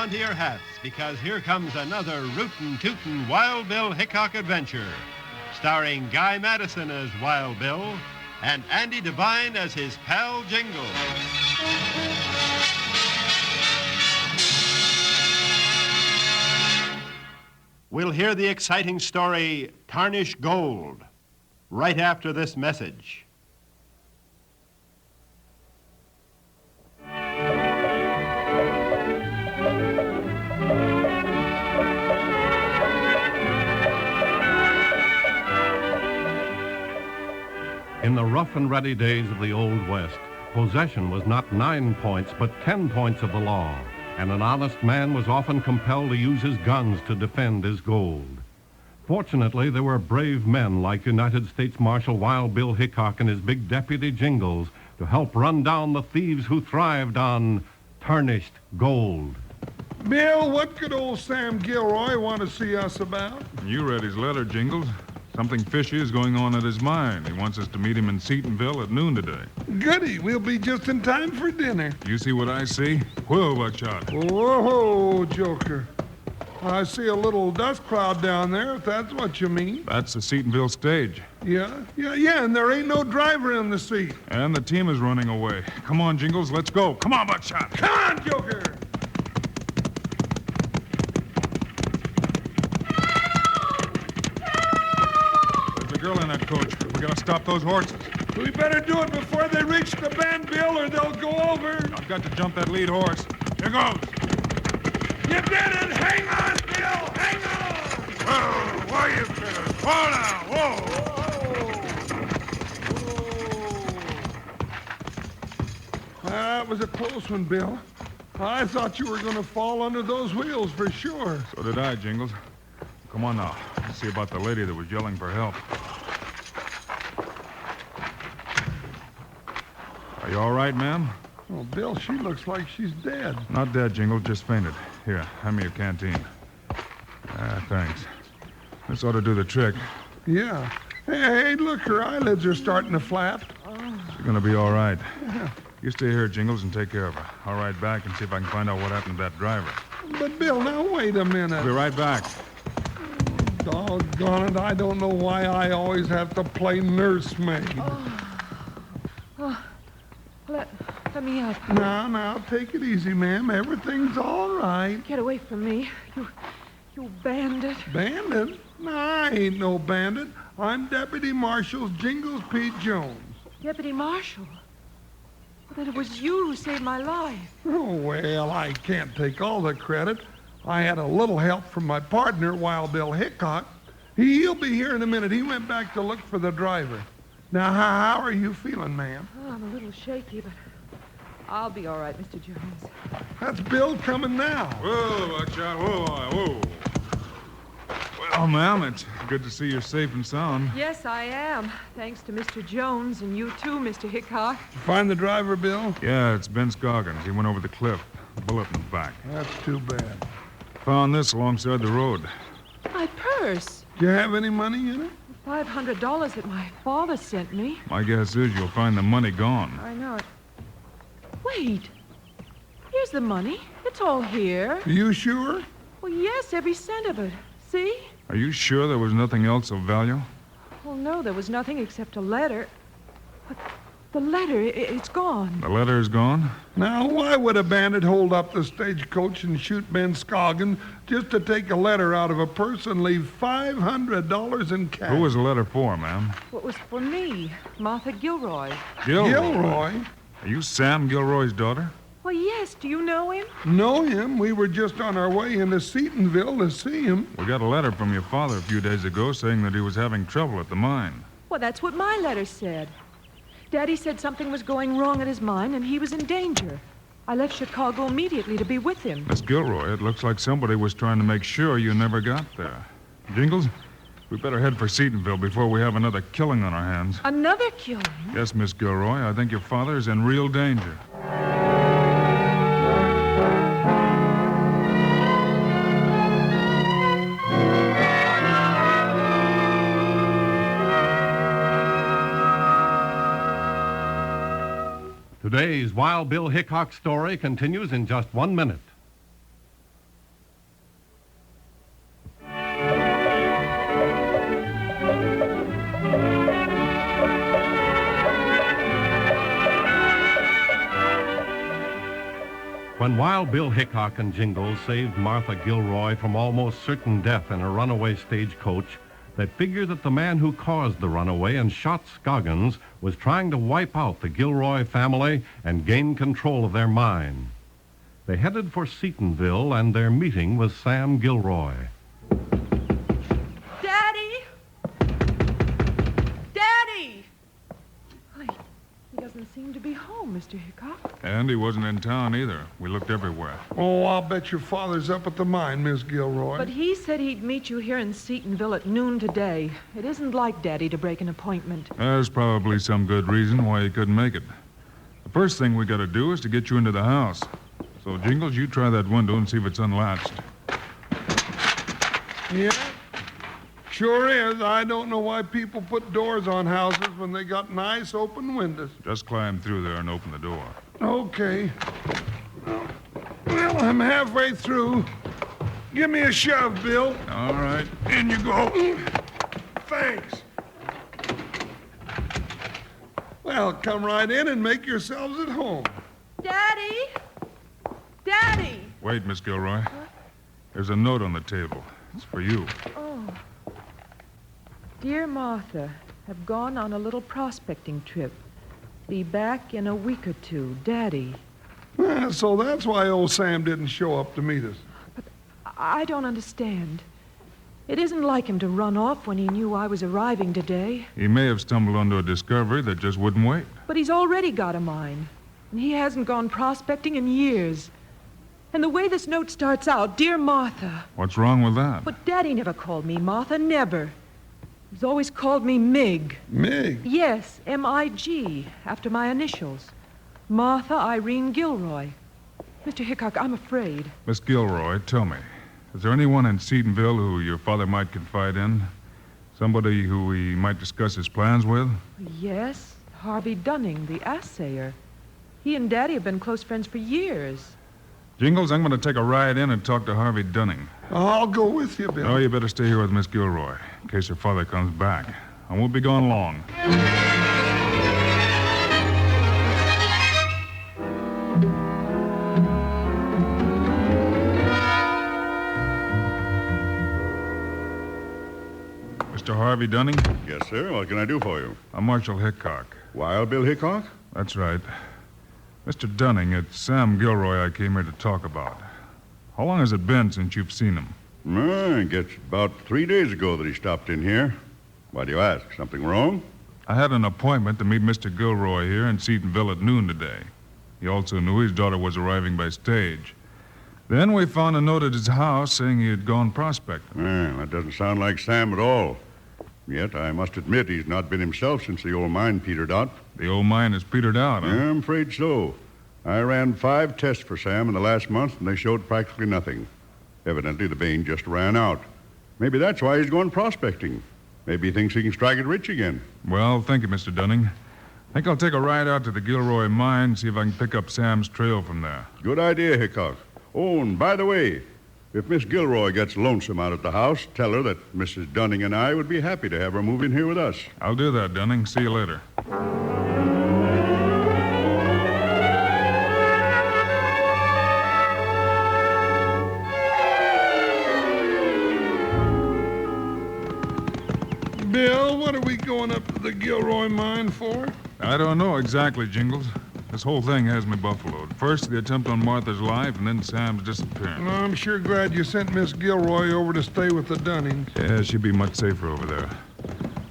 onto your hats, because here comes another rootin' tootin' Wild Bill Hickok adventure, starring Guy Madison as Wild Bill and Andy Devine as his pal Jingles. We'll hear the exciting story, Tarnished Gold, right after this message. In the rough and ready days of the Old West, possession was not 9 points, but 10 points of the law, and an honest man was often compelled to use his guns to defend his gold. Fortunately, there were brave men like United States Marshal Wild Bill Hickok and his big deputy Jingles to help run down the thieves who thrived on tarnished gold. Bill, what could old Sam Gilroy want to see us about? You read his letter, Jingles. Something fishy is going on at his mine. He wants us to meet him in Seatonville at noon today. Goody, we'll be just in time for dinner. You see what I see? Whoa, Buckshot. Whoa, Joker. I see a little dust cloud down there, if that's what you mean. That's the Seatonville stage. Yeah, and there ain't no driver in the seat. And the team is running away. Come on, Jingles, let's go. Come on, Buckshot. Come on, Joker! There's a girl in that coach. We gotta stop those horses. We better do it before they reach the bend, Bill, or they'll go over. I've got to jump that lead horse. Here goes. You did it! Hang on, Bill! Hang on! Whoa, why you critters? Whoa now, whoa! That was a close one, Bill. I thought you were going to fall under those wheels for sure. So did I, Jingles. Come on now. Let's see about the lady that was yelling for help. Are you all right, ma'am? Oh, Bill, she looks like she's dead. Not dead, Jingles, just fainted. Here, hand me your canteen. Thanks. This ought to do the trick. Yeah. Hey, look, her eyelids are starting to flap. She's gonna be all right. Yeah. You stay here, Jingles, and take care of her. I'll ride back and see if I can find out what happened to that driver. But, Bill, now wait a minute. I'll be right back. Doggone it, I don't know why I always have to play nursemaid. Let me up. Now, take it easy, ma'am. Everything's all right. Get away from me. You bandit. Bandit? No, I ain't no bandit. I'm Deputy Marshal Jingles B Jones. Deputy Marshal? Well, then it was you who saved my life. Oh, well, I can't take all the credit. I had a little help from my partner, Wild Bill Hickok. He'll be here in a minute. He went back to look for the driver. Now, how are you feeling, ma'am? Oh, I'm a little shaky, but I'll be all right, Mr. Jones. That's Bill coming now. Whoa, Buckshot, whoa. Well, ma'am, it's good to see you're safe and sound. Yes, I am. Thanks to Mr. Jones and you too, Mr. Hickok. Did you find the driver, Bill? Yeah, it's Ben Scoggins. He went over the cliff. Bullet in the back. That's too bad. Found this alongside the road. My purse. Do you have any money in it? $500 that my father sent me. My guess is you'll find the money gone. I know it. Wait. Here's the money. It's all here. Are you sure? Well, yes, every cent of it. See? Are you sure there was nothing else of value? Well, no, there was nothing except a letter. But the letter, it's gone. The letter is gone? Now, why would a bandit hold up the stagecoach and shoot Ben Scoggins just to take a letter out of a purse and leave $500 in cash? Who was the letter for, ma'am? What was for me? Martha Gilroy. Gilroy? Are you Sam Gilroy's daughter? Well, yes. Do you know him? Know him? We were just on our way into Seatonville to see him. We got a letter from your father a few days ago saying that he was having trouble at the mine. Well, that's what my letter said. Daddy said something was going wrong at his mine and he was in danger. I left Chicago immediately to be with him. Miss Gilroy, it looks like somebody was trying to make sure you never got there. Jingles, we better head for Seatonville before we have another killing on our hands. Another killing? Yes, Miss Gilroy, I think your father is in real danger. Today's Wild Bill Hickok story continues in just 1 minute. When Wild Bill Hickok and Jingles saved Martha Gilroy from almost certain death in a runaway stagecoach, they figured that the man who caused the runaway and shot Scoggins was trying to wipe out the Gilroy family and gain control of their mine. They headed for Seatonville, and their meeting was Sam Gilroy. Daddy! Daddy! He doesn't seem to be home, Mr. Hickok. And he wasn't in town either. We looked everywhere. Oh, I'll bet your father's up at the mine, Miss Gilroy. But he said he'd meet you here in Seatonville at noon today. It isn't like Daddy to break an appointment. There's probably some good reason why he couldn't make it. The first thing we got to do is to get you into the house. So, Jingles, you try that window and see if it's unlatched. Yeah? Sure is. I don't know why people put doors on houses when they got nice open windows. Just climb through there and open the door. Okay. Well, I'm halfway through. Give me a shove, Bill. All right. In you go. Thanks. Well, come right in and make yourselves at home. Daddy! Daddy! Wait, Miss Gilroy. There's a note on the table. It's for you. Oh. Dear Martha, have gone on a little prospecting trip. Be back in a week or two. Daddy. So that's why old Sam didn't show up to meet us. I don't understand. It isn't like him to run off when he knew I was arriving today. He may have stumbled onto a discovery that just wouldn't wait. But he's already got a mine. And he hasn't gone prospecting in years. And the way this note starts out, Dear Martha. What's wrong with that? But Daddy never called me Martha, never. He's always called me Mig. Mig? Yes, M-I-G, after my initials. Martha Irene Gilroy. Mr. Hickok, I'm afraid. Miss Gilroy, tell me, is there anyone in Seatonville who your father might confide in? Somebody who he might discuss his plans with? Yes, Harvey Dunning, the assayer. He and Daddy have been close friends for years. Jingles, I'm going to take a ride in and talk to Harvey Dunning. I'll go with you, Bill. No, you better stay here with Miss Gilroy, in case her father comes back. I won't be gone long. Mr. Harvey Dunning? Yes, sir. What can I do for you? I'm Marshal Hickok. Wild Bill Hickok? That's right. Mr. Dunning, it's Sam Gilroy I came here to talk about. How long has it been since you've seen him? I guess about 3 days ago that he stopped in here. Why do you ask? Something wrong? I had an appointment to meet Mr. Gilroy here in Seatonville at noon today. He also knew his daughter was arriving by stage. Then we found a note at his house saying he had gone prospecting. That doesn't sound like Sam at all. Yet I must admit he's not been himself since the old mine petered out. The old mine has petered out, huh? Yeah, I'm afraid so. I ran 5 tests for Sam in the last month, and they showed practically nothing. Evidently, the vein just ran out. Maybe that's why he's going prospecting. Maybe he thinks he can strike it rich again. Well, thank you, Mr. Dunning. I think I'll take a ride out to the Gilroy mine and see if I can pick up Sam's trail from there. Good idea, Hickok. Oh, and by the way, if Miss Gilroy gets lonesome out at the house, tell her that Mrs. Dunning and I would be happy to have her move in here with us. I'll do that, Dunning. See you later. Bill, what are we going up to the Gilroy mine for? I don't know exactly, Jingles. This whole thing has me buffaloed. First, the attempt on Martha's life, and then Sam's disappearance. I'm sure glad you sent Miss Gilroy over to stay with the Dunnings. Yeah, she'd be much safer over there.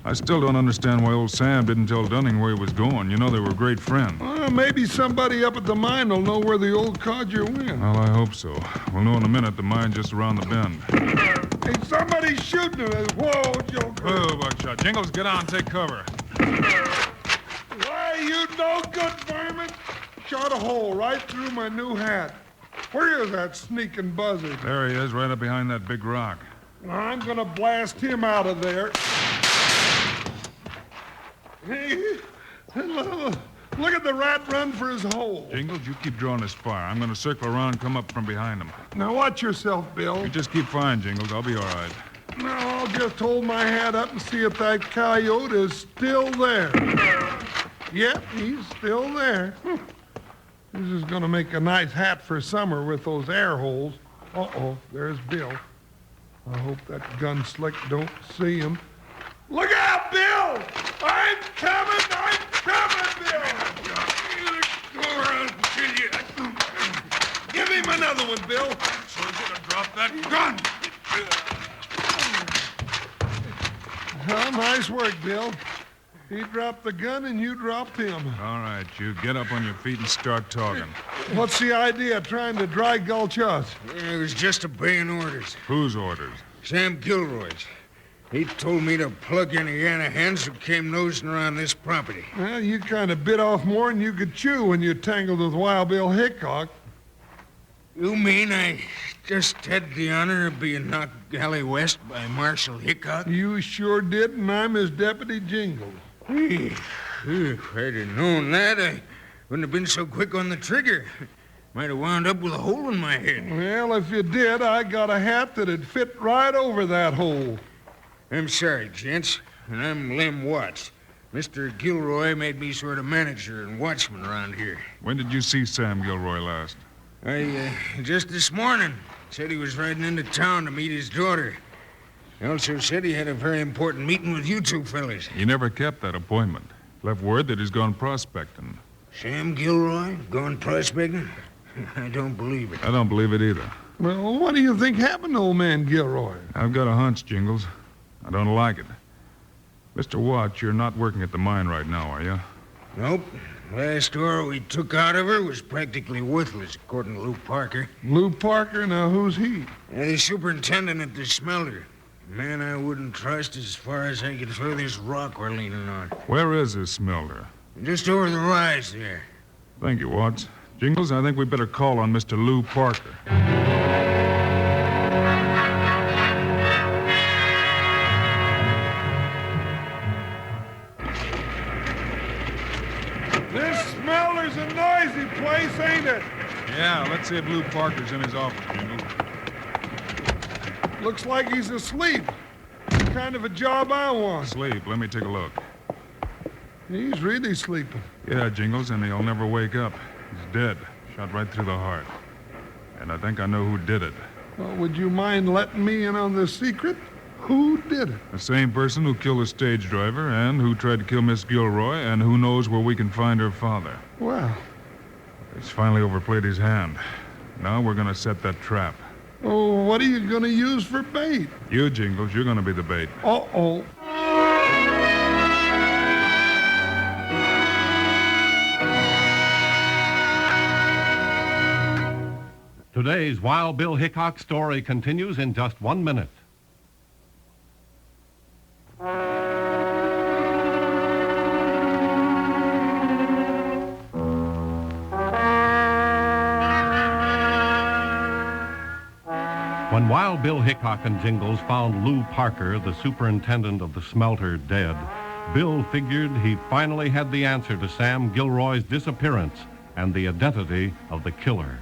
I still don't understand why old Sam didn't tell Dunning where he was going. You know, they were great friends. Maybe somebody up at the mine will know where the old codger went. Well, I hope so. We'll know in a minute. The mine's just around the bend. Hey, somebody's shooting at us. Whoa, Joker. Oh, buckshot. Jingles, get on. Take cover. Why, you no good vermin. Shot a hole right through my new hat. Where is that sneaking buzzard? There he is, right up behind that big rock. I'm going to blast him out of there. Hey, look at the rat run for his hole. Jingles, you keep drawing his fire. I'm going to circle around and come up from behind him. Now watch yourself, Bill. You just keep firing, Jingles. I'll be all right. Now I'll just hold my hat up and see if that coyote is still there. Yep, he's still there. This is going to make a nice hat for summer with those air holes. Uh-oh, there's Bill. I hope that gun slick don't see him. Look out, Bill! I'm coming, Bill! Go around and kill you. Give him another one, Bill. So you're gonna drop that gun. Well, nice work, Bill. He dropped the gun and you dropped him. All right, you get up on your feet and start talking. What's the idea, trying to dry gulch us? It was just obeying orders. Whose orders? Sam Gilroy's. He told me to plug any hens who came nosing around this property. Well, you kind of bit off more than you could chew when you tangled with Wild Bill Hickok. You mean I just had the honor of being knocked galley west by Marshal Hickok? You sure did, and I'm his deputy Jingles. If I'd have known that, I wouldn't have been so quick on the trigger. Might have wound up with a hole in my head. Well, if you did, I got a hat that'd fit right over that hole. I'm sorry, gents, and I'm Lem Watts. Mr. Gilroy made me sort of manager and watchman around here. When did you see Sam Gilroy last? Just this morning, said he was riding into town to meet his daughter. He also said he had a very important meeting with you two fellas. He never kept that appointment. Left word that he's gone prospecting. Sam Gilroy gone prospecting? I don't believe it. I don't believe it either. Well, what do you think happened to old man Gilroy? I've got a hunch, Jingles. I don't like it. Mr. Watts, you're not working at the mine right now, are you? Nope. Last ore we took out of her was practically worthless, according to Lou Parker. Lou Parker? Now, who's he? And the superintendent at the smelter. Man I wouldn't trust as far as I could throw this rock we're leaning on. Where is this smelter? Just over the rise there. Thank you, Watts. Jingles, I think we better call on Mr. Lou Parker. This smelter's a noisy place, ain't it? Yeah, let's see if Lou Parker's in his office, Jingles. Looks like he's asleep. The kind of a job I want. Sleep. Let me take a look. He's really sleeping. Yeah, Jingles, and he'll never wake up. He's dead. Shot right through the heart. And I think I know who did it. Well, would you mind letting me in on the secret? Who did it? The same person who killed the stage driver and who tried to kill Miss Gilroy and who knows where we can find her father. Well, He's finally overplayed his hand. Now we're going to set that trap. oh, what are you going to use for bait? You, Jingles, you're going to be the bait. Uh-oh. Today's Wild Bill Hickok story continues in just 1 minute. When Wild Bill Hickok and Jingles found Lou Parker, the superintendent of the smelter, dead, Bill figured he finally had the answer to Sam Gilroy's disappearance and the identity of the killer.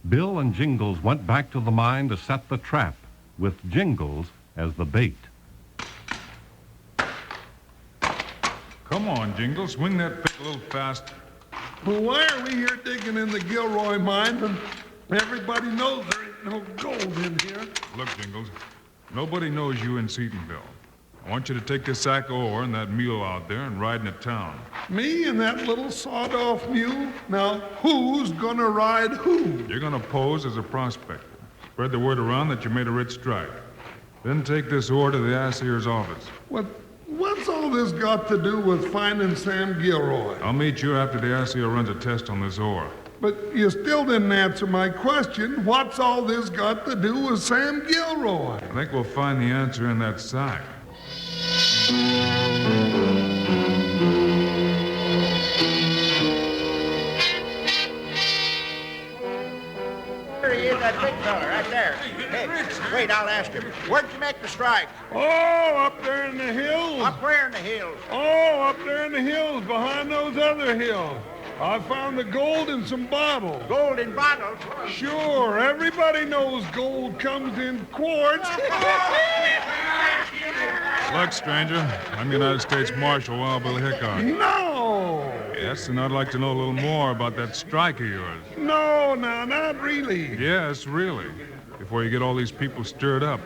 Bill and Jingles went back to the mine to set the trap, with Jingles as the bait. Come on, Jingles. Swing that pick a little faster. Well, why are we here digging in the Gilroy mine when everybody knows there ain't no gold in here? Look, Jingles, nobody knows you in Seatonville. I want you to take this sack of ore and that mule out there and ride into town. Me and that little sawed-off mule? Now, who's gonna ride who? You're going to pose as a prospector. Spread the word around that you made a rich strike. Then take this ore to the assayer's office. What's all this got to do with finding Sam Gilroy? I'll meet you after the assayer runs a test on this ore. But you still didn't answer my question. What's all this got to do with Sam Gilroy? I think we'll find the answer in that sack. There he is, that big fella, right there. Hey, wait, I'll ask him. Where'd you make the strike? Oh, up there in the hills. Up where in the hills? Oh, up there in the hills, behind those other hills. I found the gold in some bottles. Gold in bottles? Sure, everybody knows gold comes in quartz. Look, stranger, I'm United States Marshal Wild Bill Hickok. No! Yeah, Yes, and I'd like to know a little more about that strike of yours. No, not really. Yes, really. Before you get all these people stirred up.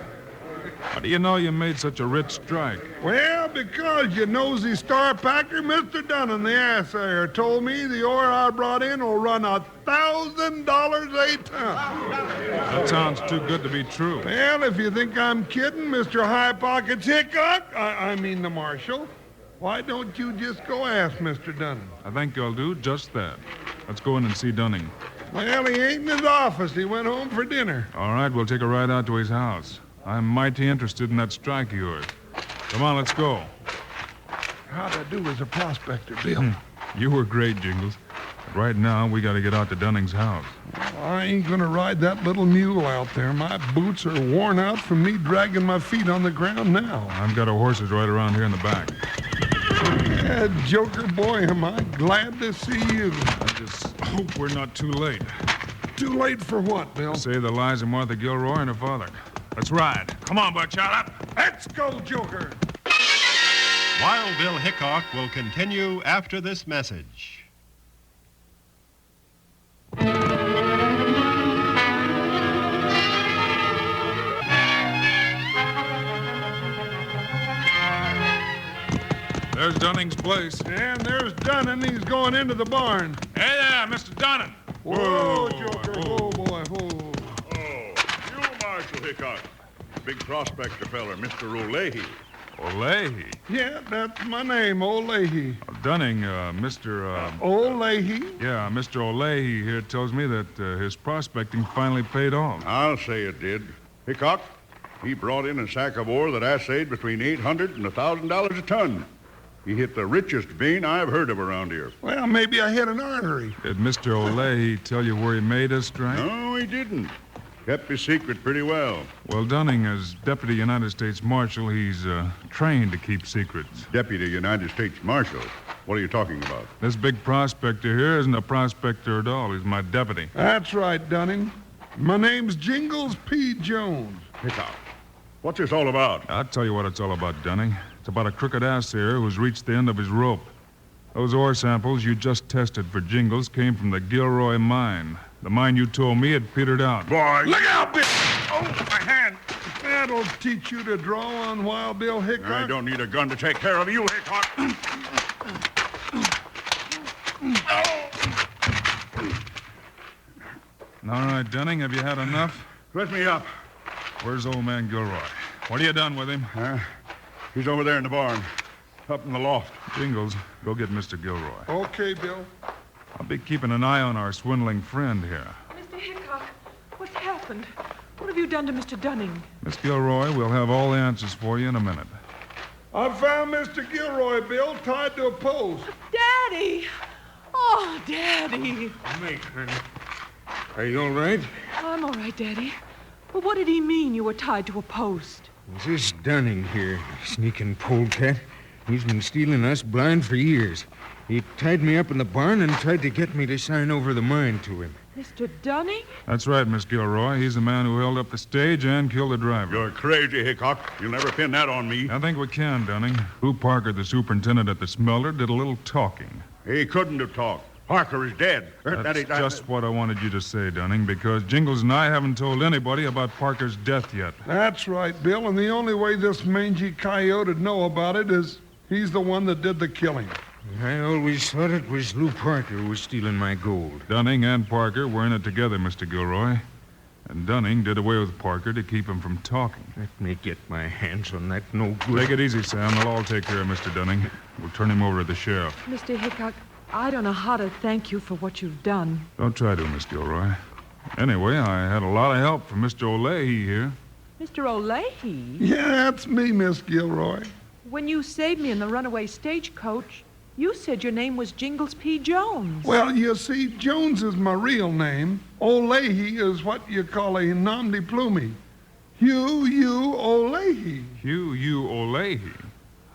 How do you know you made such a rich strike? Well, because you nosy star packer, Mr. Dunham, the assayer, told me the ore I brought in will run $1,000 a ton. That sounds too good to be true. Well, if you think I'm kidding, Mr. High Pockets Hickok, I mean the marshal, why don't you just go ask Mr. Dunham? I think I'll do just that. Let's go in and see Dunning. Well, he ain't in his office. He went home for dinner. All right, we'll take a ride out to his house. I'm mighty interested in that strike of yours. Come on, let's go. How'd I do as a prospector, Bill? You were great, Jingles. But right now, we got to get out to Dunning's house. I ain't gonna ride that little mule out there. My boots are worn out from me dragging my feet on the ground now. I've got our horses right around here in the back. Yeah, Joker boy, am I glad to see you. I just hope we're not too late. Too late for what, Bill? Say the lies of Martha Gilroy and her father. Let's ride. Come on, Buckshot, up. Let's go, Joker. Wild Bill Hickok will continue after this message. There's Dunning's place. And there's Dunning. He's going into the barn. Hey there, Mr. Dunning. Whoa, Joker. Whoa, boy. Whoa. You, Marshal Hickok. Big prospector feller, Mr. O'Leahy. O'Leahy. Yeah, that's my name, O'Leahy. Dunning, Mr. O'Leahy? Yeah, Mr. O'Leahy here tells me that his prospecting finally paid off. I'll say it did. Hickok, he brought in a sack of ore that assayed between $800 and $1,000 a ton. He hit the richest vein I've heard of around here. Well, maybe I hit an artery. Did Mr. O'Leahy tell you where he made his strike? No, he didn't. Kept his secret pretty well. Well, Dunning, as Deputy United States Marshal, he's trained to keep secrets. Deputy United States Marshal. What are you talking about? This big prospector here isn't a prospector at all. He's my deputy. That's right, Dunning. My name's Jingles B Jones. Hickok, what's this all about? I'll tell you what it's all about, Dunning. It's about a crooked assayer who's reached the end of his rope. Those ore samples you just tested for Jingles came from the Gilroy mine. The mine you told me had petered out. Boy, Look out, Bill! Oh, my hand. That'll teach you to draw on Wild Bill Hickok. I don't need a gun to take care of you, Hickok. All right, Dunning, have you had enough? Let me up. Where's old man Gilroy? What have you done with him? He's over there in the barn, up in the loft. Jingles, go get Mr. Gilroy. Okay, Bill. I'll be keeping an eye on our swindling friend here. Mr. Hickok, what's happened? What have you done to Mr. Dunning? Miss Gilroy, we'll have all the answers for you in a minute. I found Mr. Gilroy, Bill, tied to a post. Daddy! Oh, Daddy. Mate, honey. Are you all right? I'm all right, Daddy. But what did he mean you were tied to a post? Is this Dunning here, sneaking polecat? He's been stealing us blind for years. He tied me up in the barn and tried to get me to sign over the mine to him. Mr. Dunning? That's right, Miss Gilroy. He's the man who held up the stage and killed the driver. You're crazy, Hickok. You'll never pin that on me. I think we can, Dunning. Lou Parker, the superintendent at the smelter, did a little talking. He couldn't have talked. Parker is dead. That's just what I wanted you to say, Dunning, because Jingles and I haven't told anybody about Parker's death yet. That's right, Bill, and the only way this mangy coyote would know about it is he's the one that did the killing. I always thought it was Lou Parker who was stealing my gold. Dunning and Parker were in it together, Mr. Gilroy. And Dunning did away with Parker to keep him from talking. Let me get my hands on that no good. Take it easy, Sam. They'll all take care of Mr. Dunning. We'll turn him over to the sheriff. Mr. Hickok, I don't know how to thank you for what you've done. Don't try to, Miss Gilroy. Anyway, I had a lot of help from Mr. O'Leahy here. Mr. O'Leahy? Yeah, that's me, Miss Gilroy. When you saved me in the runaway stagecoach, you said your name was Jingles B Jones. Well, you see, Jones is my real name. O'Leahy is what you call a nom de plume. Hugh O'Leahy. Hugh O'Leahy?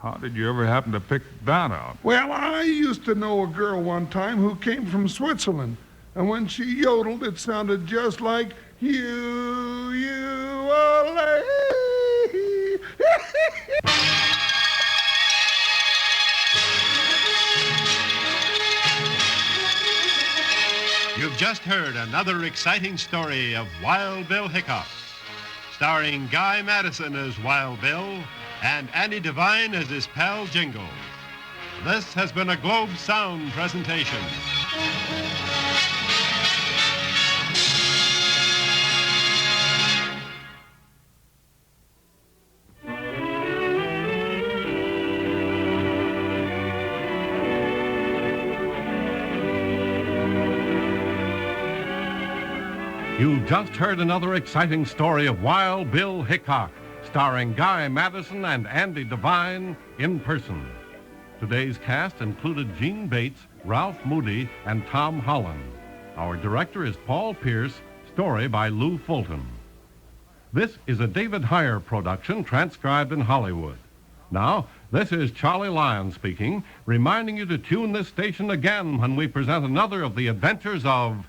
How did you ever happen to pick that out? Well, I used to know a girl one time who came from Switzerland. And when she yodeled, it sounded just like Hugh O'Leahy. just heard another exciting story of Wild Bill Hickok, starring Guy Madison as Wild Bill and Andy Devine as his pal Jingles. This has been a Globe Sound presentation. You've just heard another exciting story of Wild Bill Hickok, starring Guy Madison and Andy Devine in person. Today's cast included Gene Bates, Ralph Moody, and Tom Holland. Our director is Paul Pierce, story by Lou Fulton. This is a David Heyer production transcribed in Hollywood. Now, this is Charlie Lyon speaking, reminding you to tune this station again when we present another of the adventures of